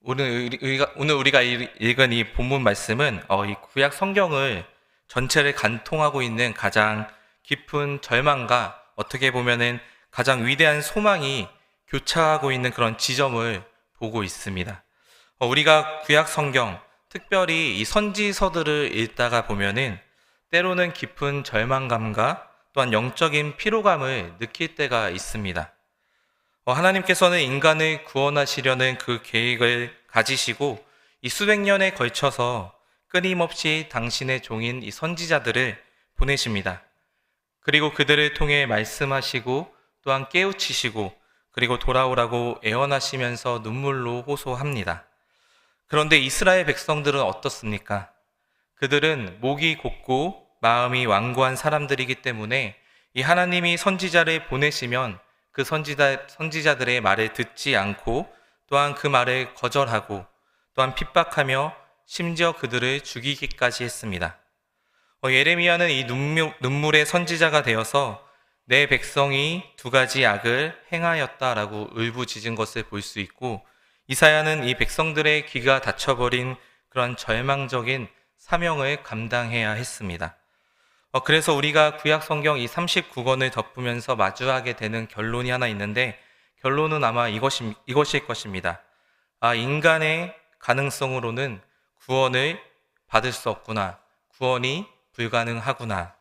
오늘 우리가 읽은 이 본문 말씀은 이 구약 성경을 전체를 관통하고 있는 가장 깊은 절망과 어떻게 보면은 가장 위대한 소망이 교차하고 있는 그런 지점을 보고 있습니다. 우리가 구약 성경, 특별히 이 선지서들을 읽다가 보면은 때로는 깊은 절망감과 또한 영적인 피로감을 느낄 때가 있습니다. 하나님께서는 인간을 구원하시려는 그 계획을 가지시고 이 수백 년에 걸쳐서 끊임없이 당신의 종인 이 선지자들을 보내십니다. 그리고 그들을 통해 말씀하시고 또한 깨우치시고 그리고 돌아오라고 애원하시면서 눈물로 호소합니다. 그런데 이스라엘 백성들은 어떻습니까? 그들은 목이 곧고 마음이 완고한 사람들이기 때문에 이 하나님이 선지자를 보내시면 그 선지자들의 말을 듣지 않고 또한 그 말을 거절하고 또한 핍박하며 심지어 그들을 죽이기까지 했습니다. 예레미야는 이 눈물의 선지자가 되어서 내 백성이 두 가지 악을 행하였다라고 울부짖은 것을 볼 수 있고, 이사야는 이 백성들의 귀가 닫혀버린 그런 절망적인 사명을 감당해야 했습니다. 그래서 우리가 구약 성경 이 39권을 덮으면서 마주하게 되는 결론이 하나 있는데, 결론은 아마 이것일 것입니다. 인간의 가능성으로는 구원을 받을 수 없구나. 구원이 불가능하구나.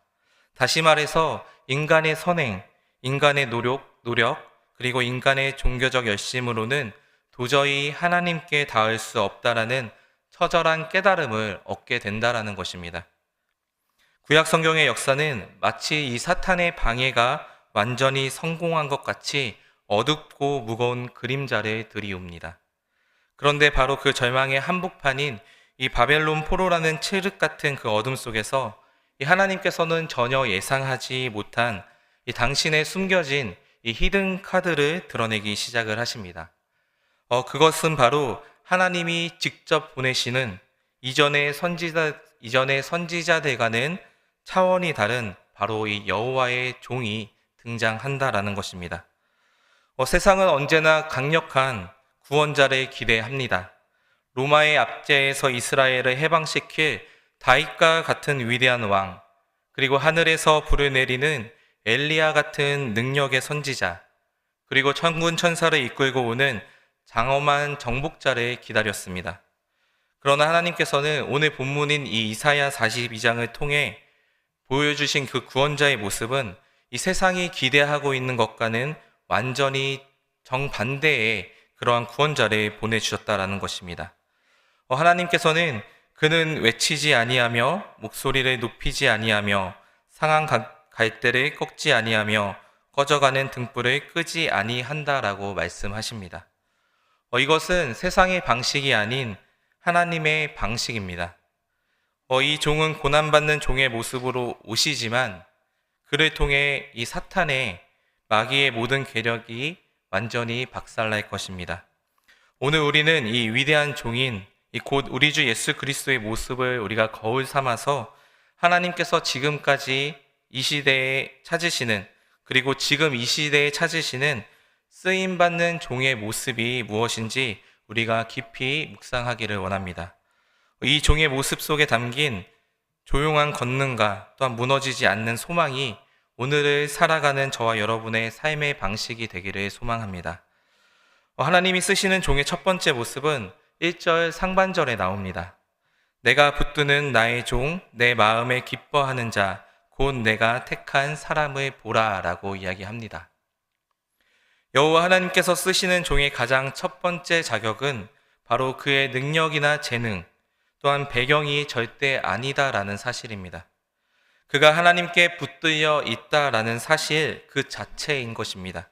다시 말해서 인간의 선행, 인간의 노력, 그리고 인간의 종교적 열심으로는 도저히 하나님께 닿을 수 없다라는 처절한 깨달음을 얻게 된다라는 것입니다. 구약 성경의 역사는 마치 이 사탄의 방해가 완전히 성공한 것 같이 어둡고 무거운 그림자를 들이웁니다. 그런데 바로 그 절망의 한복판인 이 바벨론 포로라는 칠흑 같은 그 어둠 속에서 이 하나님께서는 전혀 예상하지 못한 이 당신의 숨겨진 이 히든 카드를 드러내기 시작을 하십니다. 그것은 바로 하나님이 직접 보내시는 이전의 선지자들과는 차원이 다른 바로 이 여호와의 종이 등장한다라는 것입니다. 세상은 언제나 강력한 구원자를 기대합니다. 로마의 압제에서 이스라엘을 해방시킬 다윗과 같은 위대한 왕, 그리고 하늘에서 불을 내리는 엘리야 같은 능력의 선지자, 그리고 천군 천사를 이끌고 오는 장엄한 정복자를 기다렸습니다. 그러나 하나님께서는 오늘 본문인 이 이사야 42장을 통해 보여주신 그 구원자의 모습은 이 세상이 기대하고 있는 것과는 완전히 정반대의 그러한 구원자를 보내주셨다라는 것입니다. 하나님께서는 그는 외치지 아니하며 목소리를 높이지 아니하며 상한 갈대를 꺾지 아니하며 꺼져가는 등불을 끄지 아니한다라고 말씀하십니다. 이것은 세상의 방식이 아닌 하나님의 방식입니다. 이 종은 고난받는 종의 모습으로 오시지만 그를 통해 이 사탄의 마귀의 모든 계력이 완전히 박살날 것입니다. 오늘 우리는 이 위대한 종인 곧 우리 주 예수 그리스도의 모습을 우리가 거울 삼아서 하나님께서 지금까지 이 시대에 찾으시는, 그리고 지금 이 시대에 찾으시는 쓰임받는 종의 모습이 무엇인지 우리가 깊이 묵상하기를 원합니다. 이 종의 모습 속에 담긴 조용한 권능과 또한 무너지지 않는 소망이 오늘을 살아가는 저와 여러분의 삶의 방식이 되기를 소망합니다. 하나님이 쓰시는 종의 첫 번째 모습은 1절 상반절에 나옵니다. 내가 붙드는 나의 종, 내 마음에 기뻐하는 자, 곧 내가 택한 사람을 보라 라고 이야기합니다. 여호와 하나님께서 쓰시는 종의 가장 첫 번째 자격은 바로 그의 능력이나 재능, 또한 배경이 절대 아니다라는 사실입니다. 그가 하나님께 붙들려 있다라는 사실 그 자체인 것입니다.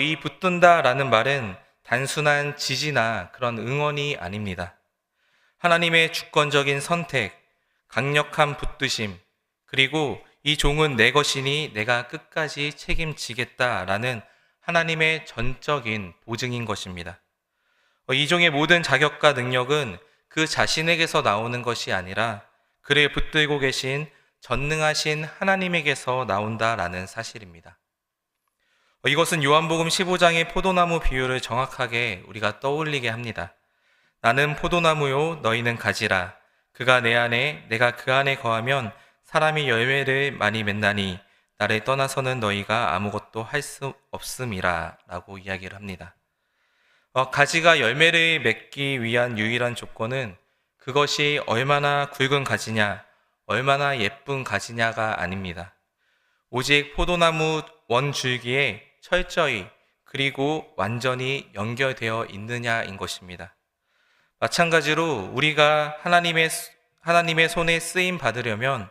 이 붙든다라는 말은 단순한 지지나 그런 응원이 아닙니다. 하나님의 주권적인 선택, 강력한 붙드심, 그리고 이 종은 내 것이니 내가 끝까지 책임지겠다라는 하나님의 전적인 보증인 것입니다. 이 종의 모든 자격과 능력은 그 자신에게서 나오는 것이 아니라 그를 붙들고 계신 전능하신 하나님에게서 나온다라는 사실입니다. 이것은 요한복음 15장의 포도나무 비유를 정확하게 우리가 떠올리게 합니다. 나는 포도나무요, 너희는 가지라. 그가 내 안에, 내가 그 안에 거하면 사람이 열매를 많이 맺나니 나를 떠나서는 너희가 아무것도 할 수 없음이라 라고 이야기를 합니다. 가지가 열매를 맺기 위한 유일한 조건은 그것이 얼마나 굵은 가지냐, 얼마나 예쁜 가지냐가 아닙니다. 오직 포도나무 원줄기에 철저히 그리고 완전히 연결되어 있느냐인 것입니다. 마찬가지로 우리가 하나님의 손에 쓰임 받으려면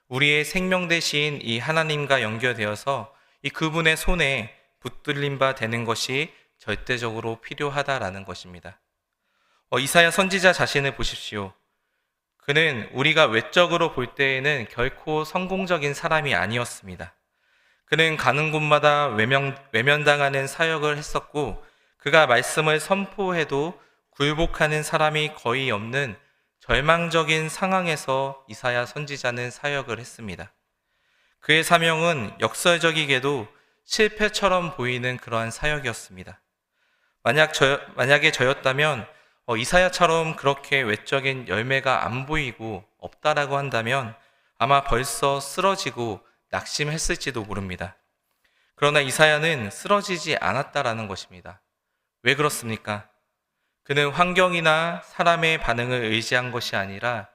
우리의 생명 되신 이 하나님과 연결되어서 이 그분의 손에 붙들림 바 되는 것이 절대적으로 필요하다라는 것입니다. 이사야 선지자 자신을 보십시오. 그는 우리가 외적으로 볼 때에는 결코 성공적인 사람이 아니었습니다. 그는 가는 곳마다 외면당하는 사역을 했었고, 그가 말씀을 선포해도 굴복하는 사람이 거의 없는 절망적인 상황에서 이사야 선지자는 사역을 했습니다. 그의 사명은 역설적이게도 실패처럼 보이는 그러한 사역이었습니다. 만약에 저였다면 이사야처럼 그렇게 외적인 열매가 안 보이고 없다라고 한다면 아마 벌써 쓰러지고 낙심했을지도 모릅니다. 그러나 이사야는 쓰러지지 않았다라는 것입니다. 왜 그렇습니까? 그는 환경이나 사람의 반응을 의지한 것이 아니라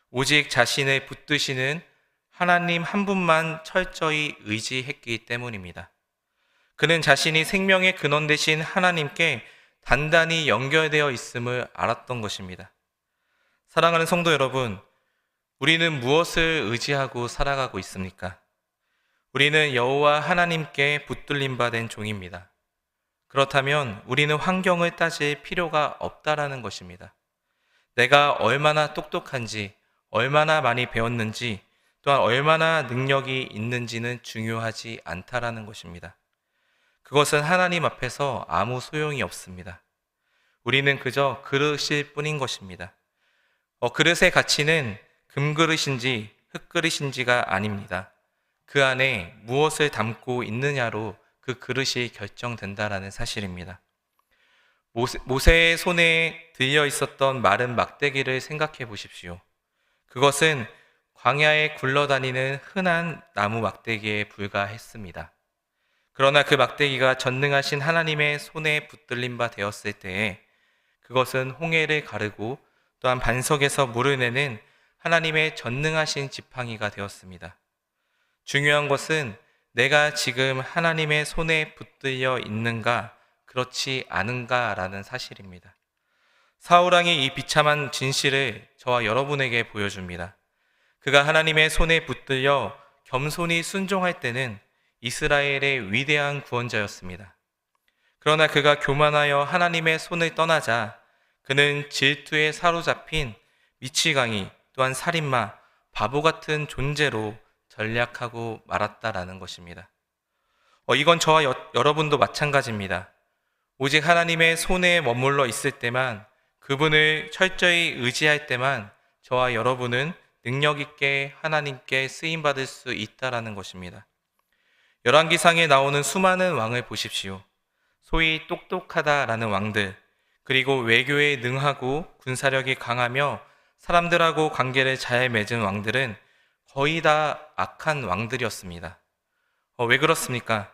오직 자신을 붙드시는 하나님 한 분만 철저히 의지했기 때문입니다. 그는 자신이 생명의 근원 되신 하나님께 단단히 연결되어 있음을 알았던 것입니다. 사랑하는 성도 여러분, 우리는 무엇을 의지하고 살아가고 있습니까? 우리는 여호와 하나님께 붙들림 바 된 종입니다. 그렇다면 우리는 환경을 따질 필요가 없다라는 것입니다. 내가 얼마나 똑똑한지, 얼마나 많이 배웠는지, 또한 얼마나 능력이 있는지는 중요하지 않다라는 것입니다. 그것은 하나님 앞에서 아무 소용이 없습니다. 우리는 그저 그릇일 뿐인 것입니다. 그릇의 가치는 금그릇인지 흙그릇인지가 아닙니다. 그 안에 무엇을 담고 있느냐로 그 그릇이 결정된다라는 사실입니다. 모세의 손에 들려 있었던 마른 막대기를 생각해 보십시오. 그것은 광야에 굴러다니는 흔한 나무 막대기에 불과했습니다. 그러나 그 막대기가 전능하신 하나님의 손에 붙들림 바 되었을 때에 그것은 홍해를 가르고 또한 반석에서 물을 내는 하나님의 전능하신 지팡이가 되었습니다. 중요한 것은 내가 지금 하나님의 손에 붙들려 있는가, 그렇지 않은가라는 사실입니다. 사울왕이 이 비참한 진실을 저와 여러분에게 보여줍니다. 그가 하나님의 손에 붙들려 겸손히 순종할 때는 이스라엘의 위대한 구원자였습니다. 그러나 그가 교만하여 하나님의 손을 떠나자 그는 질투에 사로잡힌 미치광이, 또한 살인마, 바보 같은 존재로 전략하고 말았다라는 것입니다. 이건 저와 여러분도 마찬가지입니다. 오직 하나님의 손에 머물러 있을 때만, 그분을 철저히 의지할 때만 저와 여러분은 능력 있게 하나님께 쓰임받을 수 있다라는 것입니다. 열왕기상에 나오는 수많은 왕을 보십시오. 소위 똑똑하다라는 왕들, 그리고 외교에 능하고 군사력이 강하며 사람들하고 관계를 잘 맺은 왕들은 거의 다 악한 왕들이었습니다. 왜 그렇습니까?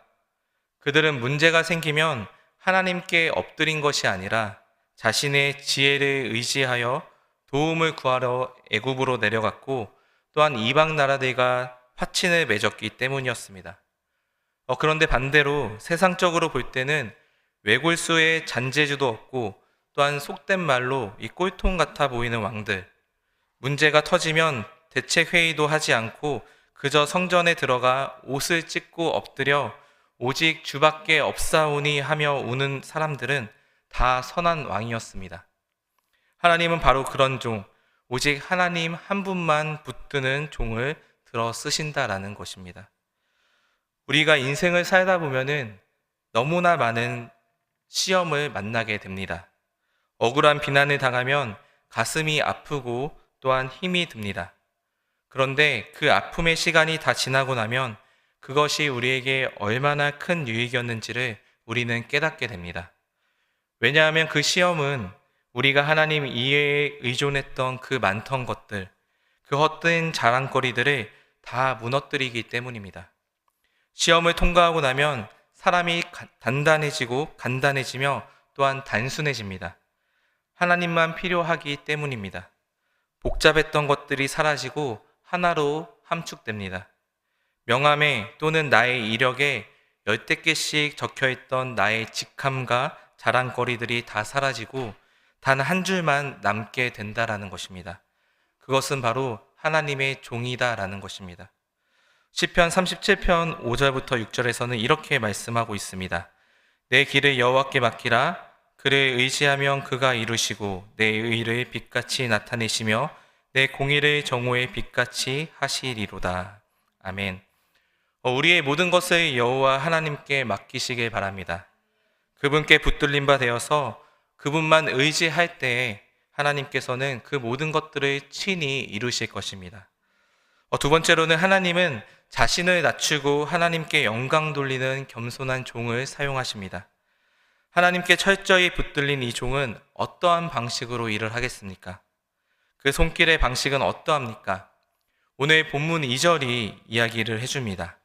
그들은 문제가 생기면 하나님께 엎드린 것이 아니라 자신의 지혜를 의지하여 도움을 구하러 애굽으로 내려갔고, 또한 이방 나라들과 화친을 맺었기 때문이었습니다. 그런데 반대로 세상적으로 볼 때는 외골수의 잔재주도 없고, 또한 속된 말로 이 꼴통 같아 보이는 왕들, 문제가 터지면 대책 회의도 하지 않고 그저 성전에 들어가 옷을 찢고 엎드려 오직 주밖에 없사오니 하며 우는 사람들은 다 선한 왕이었습니다. 하나님은 바로 그런 종, 오직 하나님 한 분만 붙드는 종을 들어 쓰신다라는 것입니다. 우리가 인생을 살다 보면은 너무나 많은 시험을 만나게 됩니다. 억울한 비난을 당하면 가슴이 아프고 또한 힘이 듭니다. 그런데 그 아픔의 시간이 다 지나고 나면 그것이 우리에게 얼마나 큰 유익이었는지를 우리는 깨닫게 됩니다. 왜냐하면 그 시험은 우리가 하나님 이외에 의존했던 그 많던 것들, 그 헛된 자랑거리들을 다 무너뜨리기 때문입니다. 시험을 통과하고 나면 사람이 단단해지고 간단해지며 또한 단순해집니다. 하나님만 필요하기 때문입니다. 복잡했던 것들이 사라지고 하나로 함축됩니다. 명함에 또는 나의 이력에 열댓 개씩 적혀있던 나의 직함과 자랑거리들이 다 사라지고 단 한 줄만 남게 된다라는 것입니다. 그것은 바로 하나님의 종이다라는 것입니다. 시편 37편 5절부터 6절에서는 이렇게 말씀하고 있습니다. 내 길을 여호와께 맡기라. 그를 의지하면 그가 이루시고 내 의를 빛같이 나타내시며 내 공의를 정오의 빛같이 하시리로다. 아멘. 우리의 모든 것을 여호와 하나님께 맡기시길 바랍니다. 그분께 붙들린 바 되어서 그분만 의지할 때에 하나님께서는 그 모든 것들을 친히 이루실 것입니다. 두 번째로는 하나님은 자신을 낮추고 하나님께 영광 돌리는 겸손한 종을 사용하십니다. 하나님께 철저히 붙들린 이 종은 어떠한 방식으로 일을 하겠습니까? 그 손길의 방식은 어떠합니까? 오늘 본문 2절이 이야기를 해줍니다.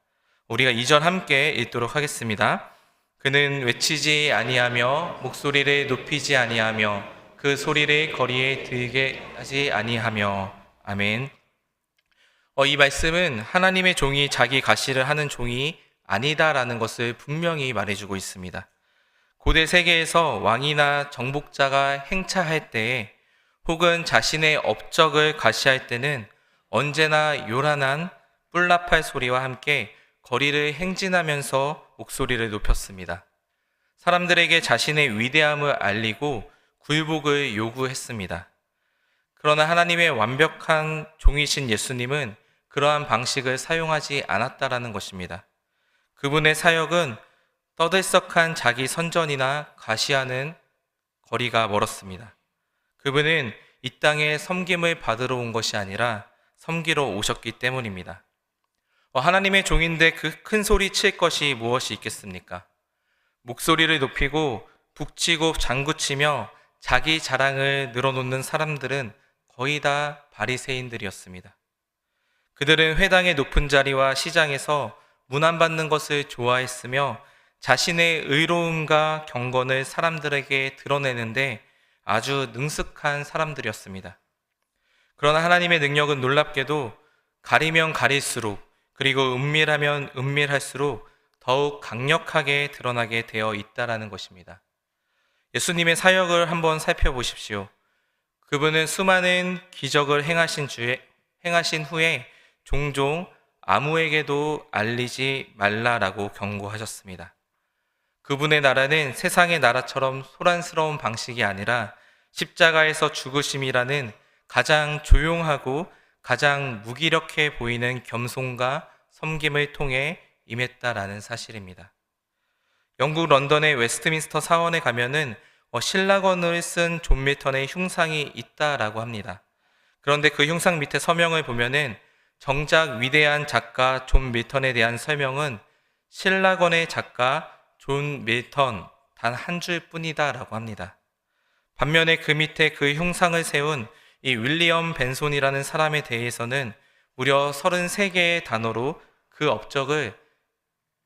우리가 2절 함께 읽도록 하겠습니다. 그는 외치지 아니하며 목소리를 높이지 아니하며 그 소리를 거리에 들게 하지 아니하며. 아멘. 이 말씀은 하나님의 종이 자기 가시를 하는 종이 아니다라는 것을 분명히 말해주고 있습니다. 고대 세계에서 왕이나 정복자가 행차할 때에 혹은 자신의 업적을 가시할 때는 언제나 요란한 뿔나팔 소리와 함께 거리를 행진하면서 목소리를 높였습니다. 사람들에게 자신의 위대함을 알리고 굴복을 요구했습니다. 그러나 하나님의 완벽한 종이신 예수님은 그러한 방식을 사용하지 않았다라는 것입니다. 그분의 사역은 떠들썩한 자기 선전이나 가시하는 거리가 멀었습니다. 그분은 이 땅에 섬김을 받으러 온 것이 아니라 섬기러 오셨기 때문입니다. 하나님의 종인데 그 큰 소리 칠 것이 무엇이 있겠습니까? 목소리를 높이고 북치고 장구치며 자기 자랑을 늘어놓는 사람들은 거의 다 바리새인들이었습니다. 그들은 회당의 높은 자리와 시장에서 문안받는 것을 좋아했으며 자신의 의로움과 경건을 사람들에게 드러내는데 아주 능숙한 사람들이었습니다. 그러나 하나님의 능력은 놀랍게도 가리면 가릴수록 그리고 은밀하면 은밀할수록 더욱 강력하게 드러나게 되어 있다라는 것입니다. 예수님의 사역을 한번 살펴보십시오. 그분은 수많은 기적을 행하신 후에 종종 아무에게도 알리지 말라라고 경고하셨습니다. 그분의 나라는 세상의 나라처럼 소란스러운 방식이 아니라 십자가에서 죽으심이라는 가장 조용하고 가장 무기력해 보이는 겸손과 섬김을 통해 임했다라는 사실입니다. 영국 런던의 웨스트민스터 사원에 가면은 신라건을 쓴 존 밀턴의 흉상이 있다라고 합니다. 그런데 그 흉상 밑에 서명을 보면은 정작 위대한 작가 존 밀턴에 대한 설명은 신라건의 작가 존 밀턴 단 한 줄뿐이다라고 합니다. 반면에 그 밑에 그 흉상을 세운 이 윌리엄 벤손이라는 사람에 대해서는 무려 33개의 단어로 그 업적을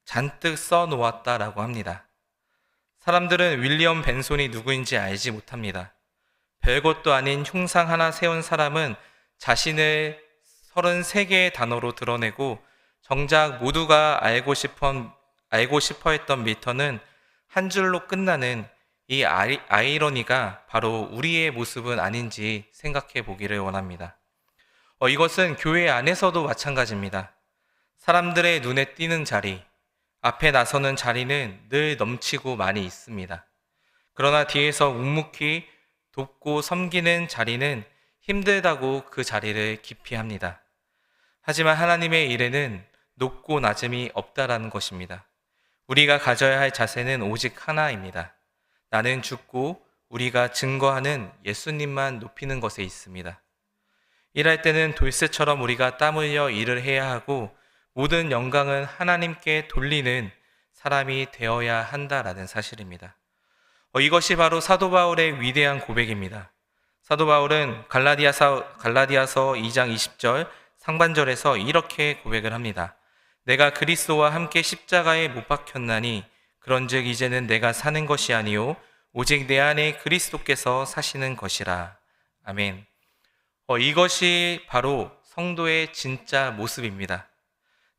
잔뜩 써놓았다라고 합니다. 사람들은 윌리엄 벤손이 누구인지 알지 못합니다. 별것도 아닌 흉상 하나 세운 사람은 자신을 33개의 단어로 드러내고 정작 모두가 알고 싶어 했던 밀턴은 한 줄로 끝나는 이 아이러니가 바로 우리의 모습은 아닌지 생각해 보기를 원합니다. 이것은 교회 안에서도 마찬가지입니다. 사람들의 눈에 띄는 자리, 앞에 나서는 자리는 늘 넘치고 많이 있습니다. 그러나 뒤에서 묵묵히 돕고 섬기는 자리는 힘들다고 그 자리를 기피합니다. 하지만 하나님의 일에는 높고 낮음이 없다라는 것입니다. 우리가 가져야 할 자세는 오직 하나입니다. 나는 죽고 우리가 증거하는 예수님만 높이는 것에 있습니다. 일할 때는 돌쇠처럼 우리가 땀 흘려 일을 해야 하고 모든 영광은 하나님께 돌리는 사람이 되어야 한다라는 사실입니다. 이것이 바로 사도 바울의 위대한 고백입니다. 사도 바울은 갈라디아서 2장 20절 상반절에서 이렇게 고백을 합니다. 내가 그리스도와 함께 십자가에 못 박혔나니 그런즉 이제는 내가 사는 것이 아니요 오직 내 안에 그리스도께서 사시는 것이라. 아멘. 이것이 바로 성도의 진짜 모습입니다.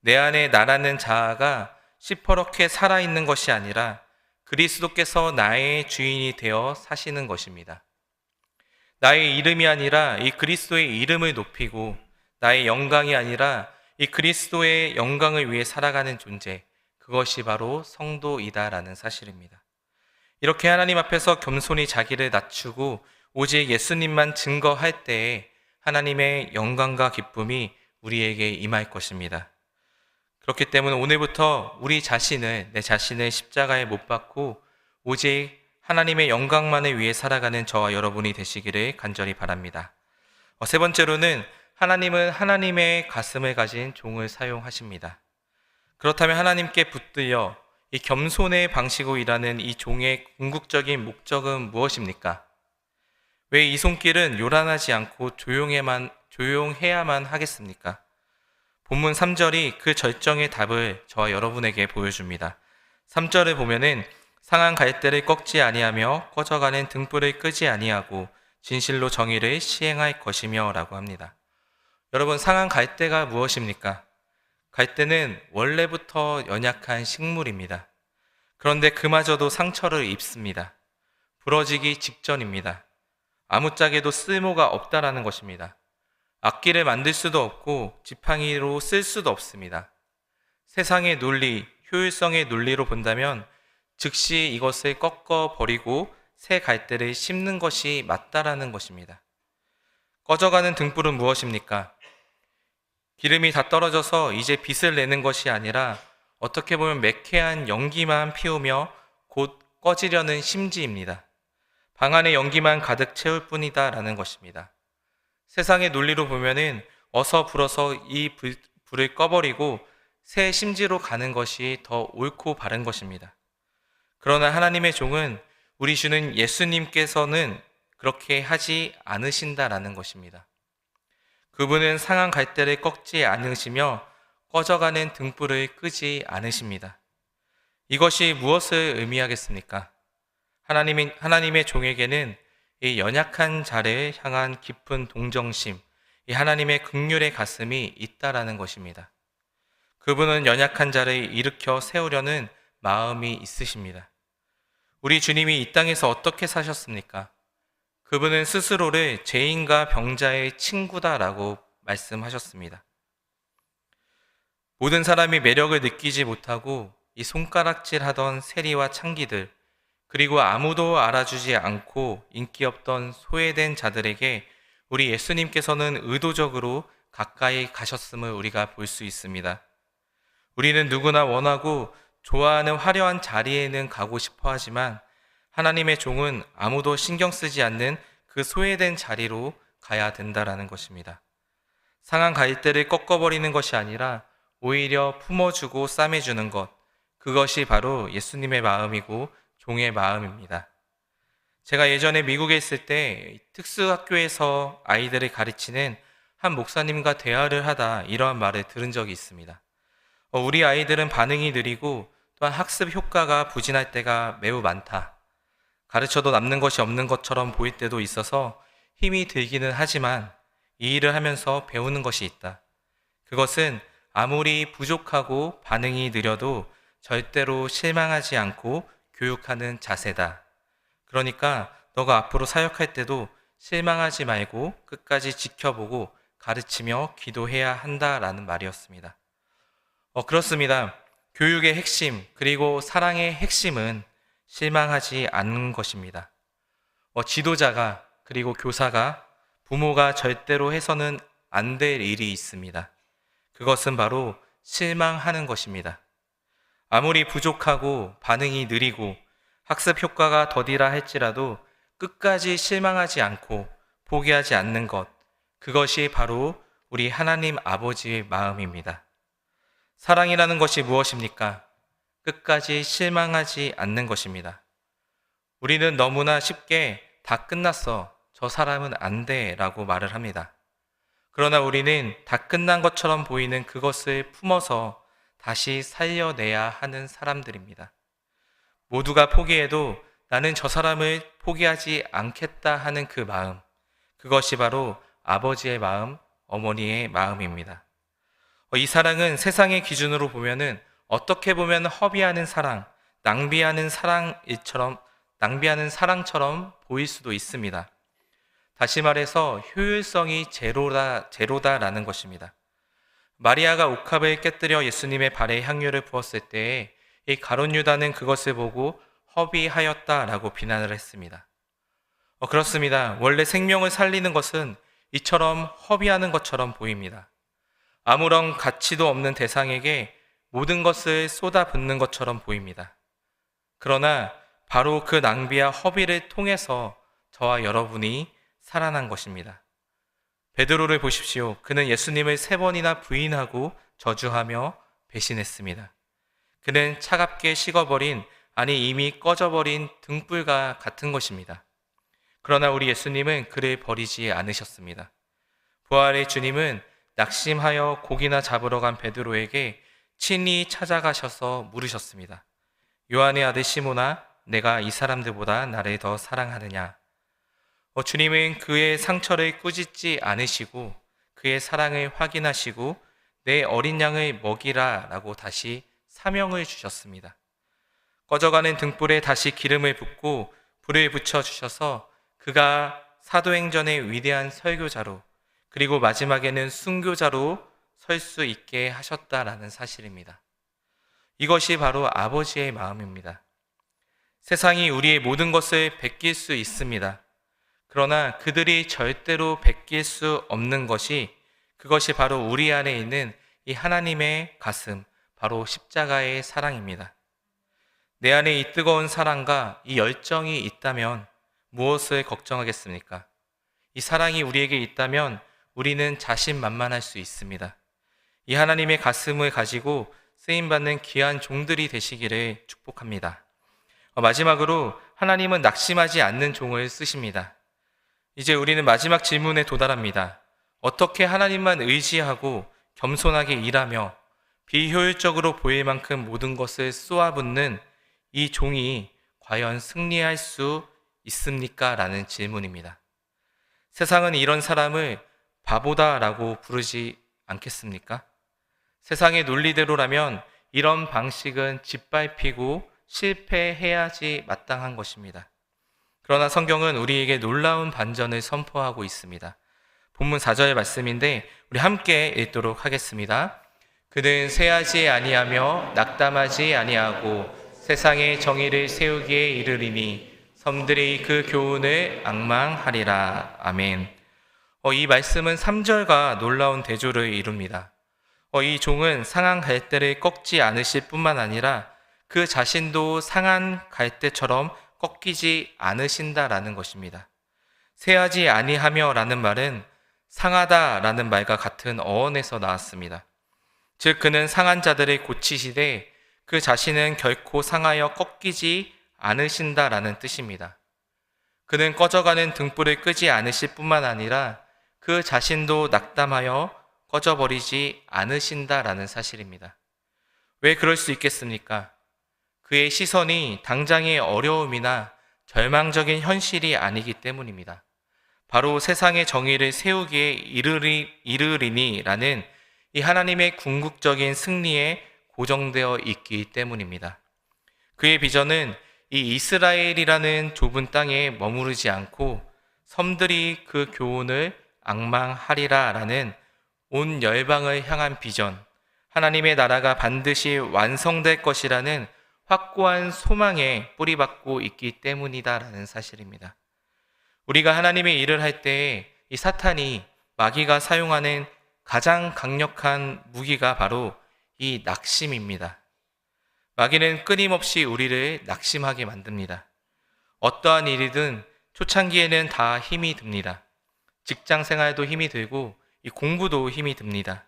내 안에 나라는 자아가 시퍼렇게 살아있는 것이 아니라 그리스도께서 나의 주인이 되어 사시는 것입니다. 나의 이름이 아니라 이 그리스도의 이름을 높이고 나의 영광이 아니라 이 그리스도의 영광을 위해 살아가는 존재, 그것이 바로 성도이다라는 사실입니다. 이렇게 하나님 앞에서 겸손히 자기를 낮추고 오직 예수님만 증거할 때에 하나님의 영광과 기쁨이 우리에게 임할 것입니다. 그렇기 때문에 오늘부터 내 자신을 십자가에 못 박고 오직 하나님의 영광만을 위해 살아가는 저와 여러분이 되시기를 간절히 바랍니다. 세 번째로는 하나님은 하나님의 가슴을 가진 종을 사용하십니다. 그렇다면 하나님께 붙들려 이 겸손의 방식으로 일하는 이 종의 궁극적인 목적은 무엇입니까? 왜 이 손길은 요란하지 않고 조용해야만 하겠습니까? 본문 3절이 그 절정의 답을 저와 여러분에게 보여줍니다. 3절을 보면은 상한 갈대를 꺾지 아니하며 꺼져가는 등불을 끄지 아니하고 진실로 정의를 시행할 것이며 라고 합니다. 여러분, 상한 갈대가 무엇입니까? 갈대는 원래부터 연약한 식물입니다. 그런데 그마저도 상처를 입습니다. 부러지기 직전입니다. 아무짝에도 쓸모가 없다라는 것입니다. 악기를 만들 수도 없고 지팡이로 쓸 수도 없습니다. 세상의 논리, 효율성의 논리로 본다면 즉시 이것을 꺾어 버리고 새 갈대를 심는 것이 맞다라는 것입니다. 꺼져가는 등불은 무엇입니까? 기름이 다 떨어져서 이제 빛을 내는 것이 아니라 어떻게 보면 매캐한 연기만 피우며 곧 꺼지려는 심지입니다. 방 안에 연기만 가득 채울 뿐이다 라는 것입니다. 세상의 논리로 보면은 어서 불어서 이 불을 꺼버리고 새 심지로 가는 것이 더 옳고 바른 것입니다. 그러나 하나님의 종은 우리 주는 예수님께서는 그렇게 하지 않으신다라는 것입니다. 그분은 상한 갈대를 꺾지 않으시며 꺼져가는 등불을 끄지 않으십니다. 이것이 무엇을 의미하겠습니까? 하나님의 종에게는 이 연약한 자를 향한 깊은 동정심, 이 하나님의 긍휼의 가슴이 있다라는 것입니다. 그분은 연약한 자를 일으켜 세우려는 마음이 있으십니다. 우리 주님이 이 땅에서 어떻게 사셨습니까? 그분은 스스로를 죄인과 병자의 친구다라고 말씀하셨습니다. 모든 사람이 매력을 느끼지 못하고 이 손가락질하던 세리와 창기들, 그리고 아무도 알아주지 않고 인기 없던 소외된 자들에게 우리 예수님께서는 의도적으로 가까이 가셨음을 우리가 볼 수 있습니다. 우리는 누구나 원하고 좋아하는 화려한 자리에는 가고 싶어 하지만 하나님의 종은 아무도 신경 쓰지 않는 그 소외된 자리로 가야 된다라는 것입니다. 상한 갈대를 꺾어버리는 것이 아니라 오히려 품어주고 싸매주는 것, 그것이 바로 예수님의 마음이고 종의 마음입니다. 제가 예전에 미국에 있을 때 특수학교에서 아이들을 가르치는 한 목사님과 대화를 하다 이러한 말을 들은 적이 있습니다. 우리 아이들은 반응이 느리고 또한 학습 효과가 부진할 때가 매우 많다. 가르쳐도 남는 것이 없는 것처럼 보일 때도 있어서 힘이 들기는 하지만 이 일을 하면서 배우는 것이 있다. 그것은 아무리 부족하고 반응이 느려도 절대로 실망하지 않고 교육하는 자세다. 그러니까 너가 앞으로 사역할 때도 실망하지 말고 끝까지 지켜보고 가르치며 기도해야 한다라는 말이었습니다. 그렇습니다. 교육의 핵심 그리고 사랑의 핵심은 실망하지 않는 것입니다. 지도자가 그리고 교사가 부모가 절대로 해서는 안 될 일이 있습니다. 그것은 바로 실망하는 것입니다. 아무리 부족하고 반응이 느리고 학습 효과가 더디라 할지라도 끝까지 실망하지 않고 포기하지 않는 것, 그것이 바로 우리 하나님 아버지의 마음입니다. 사랑이라는 것이 무엇입니까? 끝까지 실망하지 않는 것입니다. 우리는 너무나 쉽게 다 끝났어, 저 사람은 안 돼 라고 말을 합니다. 그러나 우리는 다 끝난 것처럼 보이는 그것을 품어서 다시 살려내야 하는 사람들입니다. 모두가 포기해도 나는 저 사람을 포기하지 않겠다 하는 그 마음, 그것이 바로 아버지의 마음, 어머니의 마음입니다. 이 사랑은 세상의 기준으로 보면은 어떻게 보면 허비하는 사랑, 낭비하는 사랑처럼 보일 수도 있습니다. 다시 말해서 효율성이 제로다라는 것입니다. 마리아가 옥합을 깨뜨려 예수님의 발에 향유를 부었을 때에 이 가룟 유다는 그것을 보고 허비하였다라고 비난을 했습니다. 그렇습니다. 원래 생명을 살리는 것은 이처럼 허비하는 것처럼 보입니다. 아무런 가치도 없는 대상에게 모든 것을 쏟아붓는 것처럼 보입니다. 그러나 바로 그 낭비와 허비를 통해서 저와 여러분이 살아난 것입니다. 베드로를 보십시오. 그는 예수님을 3번이나 부인하고 저주하며 배신했습니다. 그는 차갑게 식어버린, 아니 이미 꺼져버린 등불과 같은 것입니다. 그러나 우리 예수님은 그를 버리지 않으셨습니다. 부활의 주님은 낙심하여 고기나 잡으러 간 베드로에게 친히 찾아가셔서 물으셨습니다. 요한의 아들 시몬아, 내가 이 사람들보다 나를 더 사랑하느냐? 주님은 그의 상처를 꾸짖지 않으시고 그의 사랑을 확인하시고 내 어린 양을 먹이라 라고 다시 사명을 주셨습니다. 꺼져가는 등불에 다시 기름을 붓고 불을 붙여주셔서 그가 사도행전의 위대한 설교자로, 그리고 마지막에는 순교자로 설 수 있게 하셨다라는 사실입니다. 이것이 바로 아버지의 마음입니다. 세상이 우리의 모든 것을 베낄 수 있습니다. 그러나 그들이 절대로 베낄 수 없는 것이, 그것이 바로 우리 안에 있는 이 하나님의 가슴, 바로 십자가의 사랑입니다. 내 안에 이 뜨거운 사랑과 이 열정이 있다면 무엇을 걱정하겠습니까? 이 사랑이 우리에게 있다면 우리는 자신만만할 수 있습니다. 이 하나님의 가슴을 가지고 쓰임받는 귀한 종들이 되시기를 축복합니다. 마지막으로 하나님은 낙심하지 않는 종을 쓰십니다. 이제 우리는 마지막 질문에 도달합니다. 어떻게 하나님만 의지하고 겸손하게 일하며 비효율적으로 보일 만큼 모든 것을 쏘아붓는 이 종이 과연 승리할 수 있습니까? 라는 질문입니다. 세상은 이런 사람을 바보다라고 부르지 않겠습니까? 세상의 논리대로라면 이런 방식은 짓밟히고 실패해야지 마땅한 것입니다. 그러나 성경은 우리에게 놀라운 반전을 선포하고 있습니다. 본문 4절 말씀인데 우리 함께 읽도록 하겠습니다. 그는 쇠하지 아니하며 낙담하지 아니하고 세상의 정의를 세우기에 이르리니 섬들이 그 교훈을 앙망하리라. 아멘. 이 말씀은 3절과 놀라운 대조를 이룹니다. 이 종은 상한 갈대를 꺾지 않으실 뿐만 아니라 그 자신도 상한 갈대처럼 꺾이지 않으신다라는 것입니다. 쇠하지 아니하며 라는 말은 상하다 라는 말과 같은 어원에서 나왔습니다. 즉 그는 상한 자들을 고치시되 그 자신은 결코 상하여 꺾이지 않으신다라는 뜻입니다. 그는 꺼져가는 등불을 끄지 않으실 뿐만 아니라 그 자신도 낙담하여 꺼져버리지 않으신다라는 사실입니다. 왜 그럴 수 있겠습니까? 그의 시선이 당장의 어려움이나 절망적인 현실이 아니기 때문입니다. 바로 세상의 정의를 세우기에 이르리니라는 이 하나님의 궁극적인 승리에 고정되어 있기 때문입니다. 그의 비전은 이 이스라엘이라는 좁은 땅에 머무르지 않고 섬들이 그 교훈을 앙망하리라라는 온 열방을 향한 비전, 하나님의 나라가 반드시 완성될 것이라는 확고한 소망에 뿌리박고 있기 때문이다라는 사실입니다. 우리가 하나님의 일을 할 때에 이 사탄이, 마귀가 사용하는 가장 강력한 무기가 바로 이 낙심입니다. 마귀는 끊임없이 우리를 낙심하게 만듭니다. 어떠한 일이든 초창기에는 다 힘이 듭니다. 직장 생활도 힘이 들고 이 공부도 힘이 듭니다.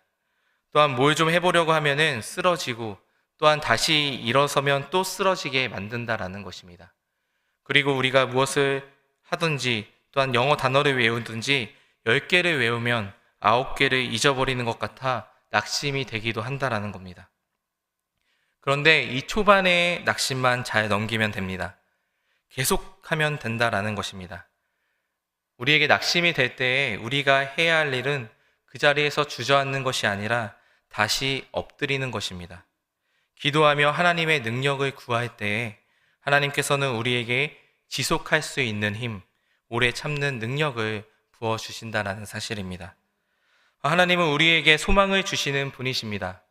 또한 뭘 좀 해보려고 하면은 쓰러지고 또한 다시 일어서면 또 쓰러지게 만든다라는 것입니다. 그리고 우리가 무엇을 하든지 또한 영어 단어를 외우든지 10개를 외우면 9개를 잊어버리는 것 같아 낙심이 되기도 한다라는 겁니다. 그런데 이 초반의 낙심만 잘 넘기면 됩니다. 계속하면 된다라는 것입니다. 우리에게 낙심이 될 때에 우리가 해야 할 일은 그 자리에서 주저앉는 것이 아니라 다시 엎드리는 것입니다. 기도하며 하나님의 능력을 구할 때에 하나님께서는 우리에게 지속할 수 있는 힘, 오래 참는 능력을 부어주신다는 사실입니다. 하나님은 우리에게 소망을 주시는 분이십니다.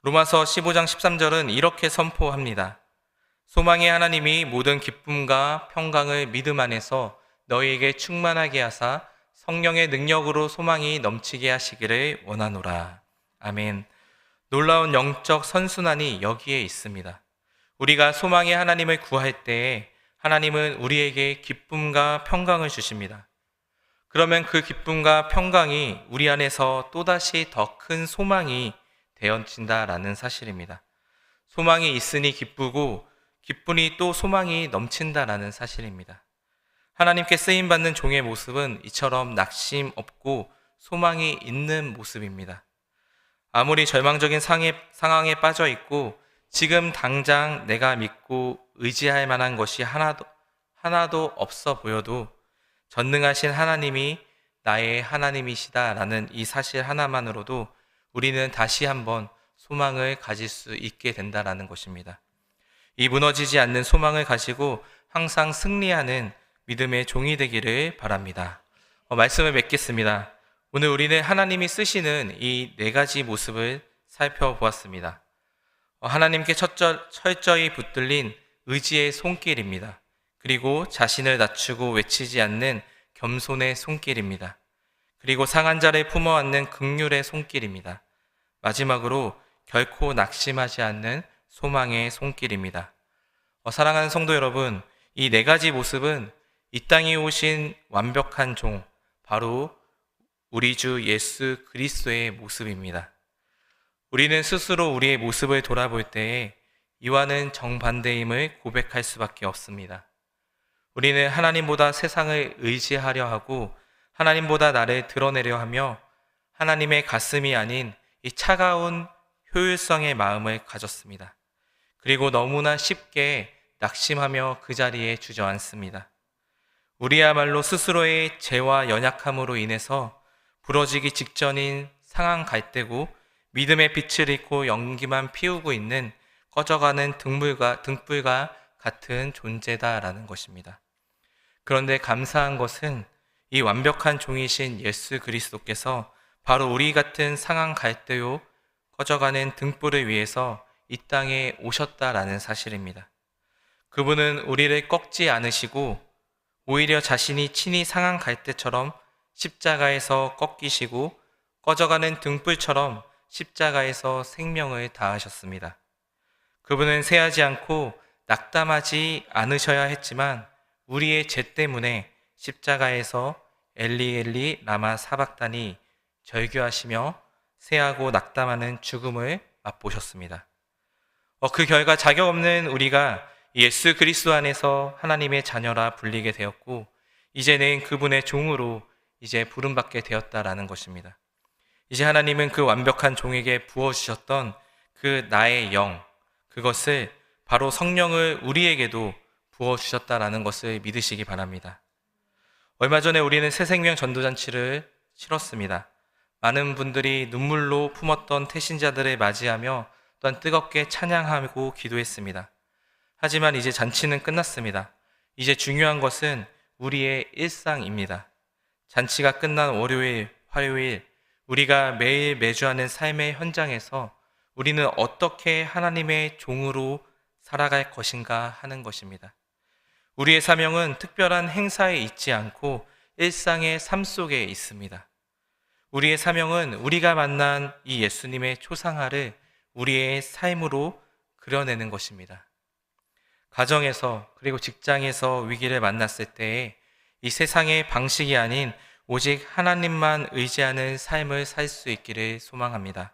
로마서 15장 13절은 이렇게 선포합니다. 소망의 하나님이 모든 기쁨과 평강을 믿음 안에서 너희에게 충만하게 하사 성령의 능력으로 소망이 넘치게 하시기를 원하노라. 아멘. 놀라운 영적 선순환이 여기에 있습니다. 우리가 소망의 하나님을 구할 때에 하나님은 우리에게 기쁨과 평강을 주십니다. 그러면 그 기쁨과 평강이 우리 안에서 또다시 더 큰 소망이 되어진다라는 사실입니다. 소망이 있으니 기쁘고 기쁘니 또 소망이 넘친다라는 사실입니다. 하나님께 쓰임받는 종의 모습은 이처럼 낙심 없고 소망이 있는 모습입니다. 아무리 절망적인 상황에 빠져 있고 지금 당장 내가 믿고 의지할 만한 것이 하나도 없어 보여도 전능하신 하나님이 나의 하나님이시다라는 이 사실 하나만으로도 우리는 다시 한번 소망을 가질 수 있게 된다라는 것입니다. 이 무너지지 않는 소망을 가지고 항상 승리하는 믿음의 종이 되기를 바랍니다. 말씀을 맺겠습니다. 오늘 우리는 하나님이 쓰시는 이 4가지 모습을 살펴보았습니다. 하나님께 철저히 붙들린 의지의 손길입니다. 그리고 자신을 낮추고 외치지 않는 겸손의 손길입니다. 그리고 상한 자를 품어 안는 긍휼의 손길입니다. 마지막으로 결코 낙심하지 않는 소망의 손길입니다. 사랑하는 성도 여러분, 이 4가지 모습은 이 땅에 오신 완벽한 종, 바로 우리 주 예수 그리스도의 모습입니다. 우리는 스스로 우리의 모습을 돌아볼 때에 이와는 정반대임을 고백할 수밖에 없습니다. 우리는 하나님보다 세상을 의지하려 하고 하나님보다 나를 드러내려 하며 하나님의 가슴이 아닌 이 차가운 효율성의 마음을 가졌습니다. 그리고 너무나 쉽게 낙심하며 그 자리에 주저앉습니다. 우리야말로 스스로의 죄와 연약함으로 인해서 부러지기 직전인 상한 갈대고 믿음의 빛을 잃고 연기만 피우고 있는 꺼져가는 등불과 같은 존재다라는 것입니다. 그런데 감사한 것은 이 완벽한 종이신 예수 그리스도께서 바로 우리 같은 상한 갈대요 꺼져가는 등불을 위해서 이 땅에 오셨다라는 사실입니다. 그분은 우리를 꺾지 않으시고 오히려 자신이 친히 상한 갈대처럼 십자가에서 꺾이시고 꺼져가는 등불처럼 십자가에서 생명을 다하셨습니다. 그분은 새하지 않고 낙담하지 않으셔야 했지만 우리의 죄 때문에 십자가에서 엘리 엘리 라마 사박다니 절규하시며 새하고 낙담하는 죽음을 맛보셨습니다. 그 결과 자격 없는 우리가 예수 그리스도 안에서 하나님의 자녀라 불리게 되었고 이제는 그분의 종으로 이제 부름받게 되었다라는 것입니다. 이제 하나님은 그 완벽한 종에게 부어주셨던 그 나의 영, 그것을 바로 성령을 우리에게도 부어주셨다라는 것을 믿으시기 바랍니다. 얼마 전에 우리는 새생명 전도잔치를 치렀습니다. 많은 분들이 눈물로 품었던 태신자들을 맞이하며 또한 뜨겁게 찬양하고 기도했습니다. 하지만 이제 잔치는 끝났습니다. 이제 중요한 것은 우리의 일상입니다. 잔치가 끝난 월요일, 화요일, 우리가 매일 매주 하는 삶의 현장에서 우리는 어떻게 하나님의 종으로 살아갈 것인가 하는 것입니다. 우리의 사명은 특별한 행사에 있지 않고 일상의 삶 속에 있습니다. 우리의 사명은 우리가 만난 이 예수님의 초상화를 우리의 삶으로 그려내는 것입니다. 가정에서 그리고 직장에서 위기를 만났을 때에 이 세상의 방식이 아닌 오직 하나님만 의지하는 삶을 살 수 있기를 소망합니다.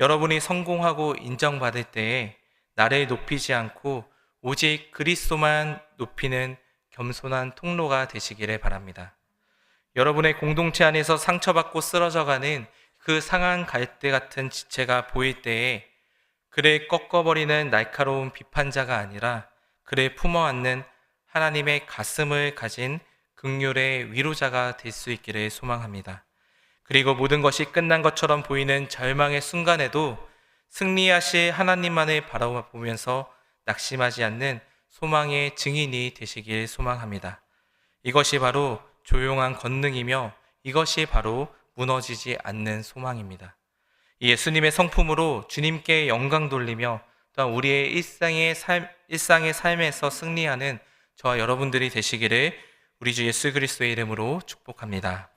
여러분이 성공하고 인정받을 때에 나를 높이지 않고 오직 그리스도만 높이는 겸손한 통로가 되시기를 바랍니다. 여러분의 공동체 안에서 상처받고 쓰러져가는 그 상한 갈대 같은 지체가 보일 때에 그를 꺾어버리는 날카로운 비판자가 아니라 그를 품어안는 하나님의 가슴을 가진 긍휼의 위로자가 될 수 있기를 소망합니다. 그리고 모든 것이 끝난 것처럼 보이는 절망의 순간에도 승리하실 하나님만을 바라보면서 낙심하지 않는 소망의 증인이 되시길 소망합니다. 이것이 바로 조용한 권능이며 이것이 바로 무너지지 않는 소망입니다. 예수님의 성품으로 주님께 영광 돌리며 또한 우리의 일상의 삶에서 승리하는 저와 여러분들이 되시기를 우리 주 예수 그리스도의 이름으로 축복합니다.